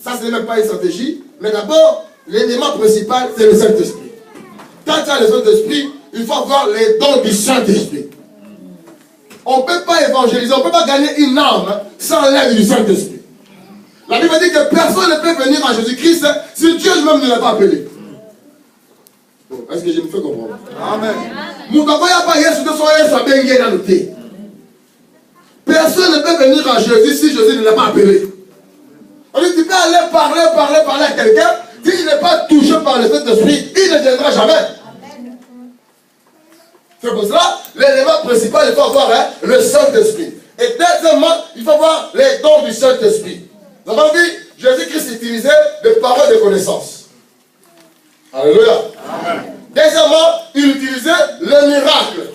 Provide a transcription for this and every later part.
Ça, ce n'est même pas une stratégie. Mais d'abord, l'élément principal, c'est le Saint-Esprit. Quand tu as le Saint-Esprit, il faut avoir les dons du Saint-Esprit. On ne peut pas évangéliser, on ne peut pas gagner une âme sans l'aide du Saint-Esprit. La Bible dit que personne ne peut venir à Jésus-Christ si Dieu lui-même ne l'a pas appelé. Bon, est-ce que je me fais comprendre? Amen. Personne ne peut venir à Jésus si Jésus ne l'a pas appelé. On dit, tu peux aller parler à quelqu'un, s'il n'est pas touché par le Saint-Esprit, il ne viendra jamais. C'est pour cela, l'élément principal, il faut avoir le Saint-Esprit. Et deuxièmement, il faut avoir les dons du Saint-Esprit. Nous avons vu, Jésus-Christ utilisait des paroles de connaissance. Alléluia. Amen. Deuxièmement, il utilisait le miracle.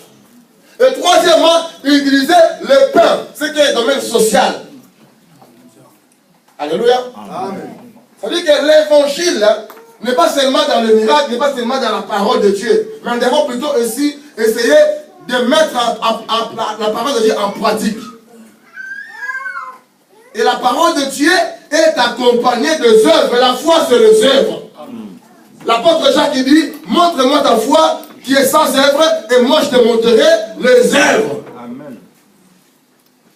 Et troisièmement, il utilisait le pain, ce qui est le domaine social. Alléluia. Amen. Ça veut dire que l'évangile n'est pas seulement dans le miracle, n'est pas seulement dans la parole de Dieu, mais nous devons plutôt aussi essayer de mettre la parole de Dieu en pratique. Et la parole de Dieu est accompagnée des œuvres. La foi, c'est les œuvres. L'apôtre Jacques dit, montre-moi ta foi qui est sans œuvre, et moi je te montrerai les œuvres. Amen.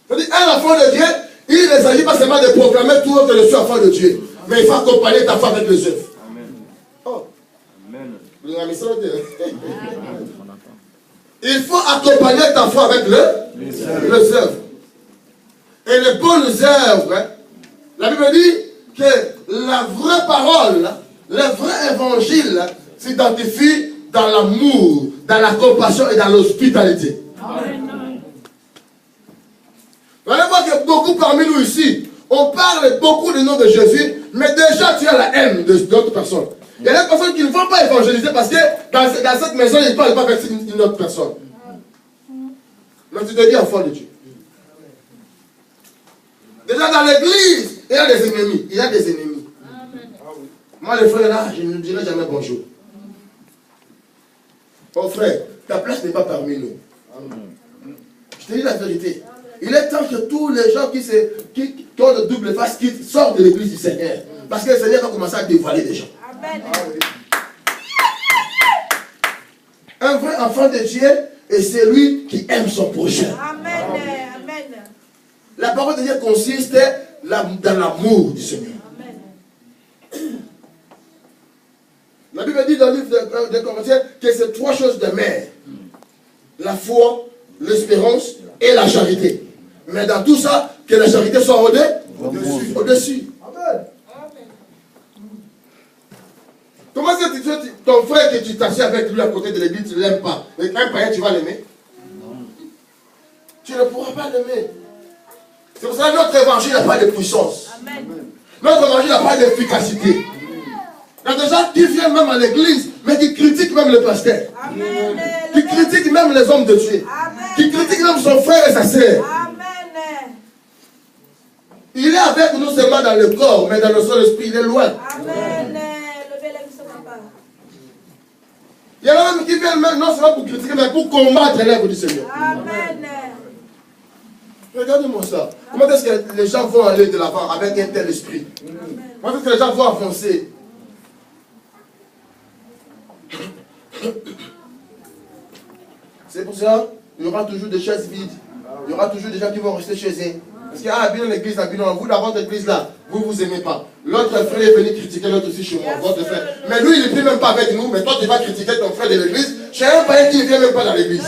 C'est-à-dire, un enfant de Dieu, il ne s'agit pas seulement de proclamer tout que je suis enfant de Dieu, mais il faut accompagner ta foi avec les œuvres. Amen. Oh. Amen. Il faut accompagner ta foi avec les œuvres. Et les bonnes œuvres, la Bible dit que la vraie parole, le vrai évangile s'identifie dans l'amour, dans la compassion et dans l'hospitalité. Vous allez voir que beaucoup parmi nous ici, on parle beaucoup du nom de Jésus, mais déjà tu as la haine d'autres personnes. Il y a des personnes qui ne vont pas évangéliser parce que dans cette maison, ils ne parlent pas avec une autre personne. Mais tu te dis enfant de Dieu. Déjà dans l'église, il y a des ennemis. Il y a des ennemis. Moi, les frères là, je ne dirai jamais bonjour. Oh frère, ta place n'est pas parmi nous. Je te dis la vérité. Il est temps que tous les gens qui ont de double face sortent de l'église du Seigneur. Parce que le Seigneur va commencer à dévoiler des gens. Amen. Un vrai enfant de Dieu est celui qui aime son prochain. Amen. Amen. La parole de Dieu consiste dans l'amour du Seigneur. Amen. La Bible dit dans le livre de Corinthiens que c'est trois choses de mère. La foi, l'espérance et la charité. Mais dans tout ça, que la charité soit au-dessus. Amen. Comment est-ce que ton frère que tu t'assieds avec lui à côté de l'église, tu ne l'aimes pas? Avec un païen, tu vas l'aimer? Tu ne pourras pas l'aimer. C'est pour ça que notre évangile n'a pas de puissance. Amen. Notre évangile n'a pas d'efficacité. Il y a des gens qui viennent même à l'église, mais qui critiquent même le pasteur. Amen. Qui critiquent même les hommes de Dieu. Amen. Qui critiquent même son frère et sa sœur. Amen. Il est avec nous seulement dans le corps, mais dans le seul esprit, il est loin. Amen. Il y en a même qui viennent même non seulement pour critiquer, mais pour combattre l'œuvre du Seigneur. Amen. Regardez-moi ça. Comment est-ce que les gens vont aller de l'avant avec un tel esprit? Comment est-ce que les gens vont avancer? C'est pour ça qu'il y aura toujours des chaises vides. Il y aura toujours des gens qui vont rester chez eux. Parce que, bien l'église, vous dans votre église là, vous aimez pas. L'autre frère est venu critiquer l'autre aussi chez moi, votre frère. Mais lui, il ne prie même pas avec nous, mais toi, tu vas critiquer ton frère de l'église. Chez un païen qui ne vient même pas dans l'église.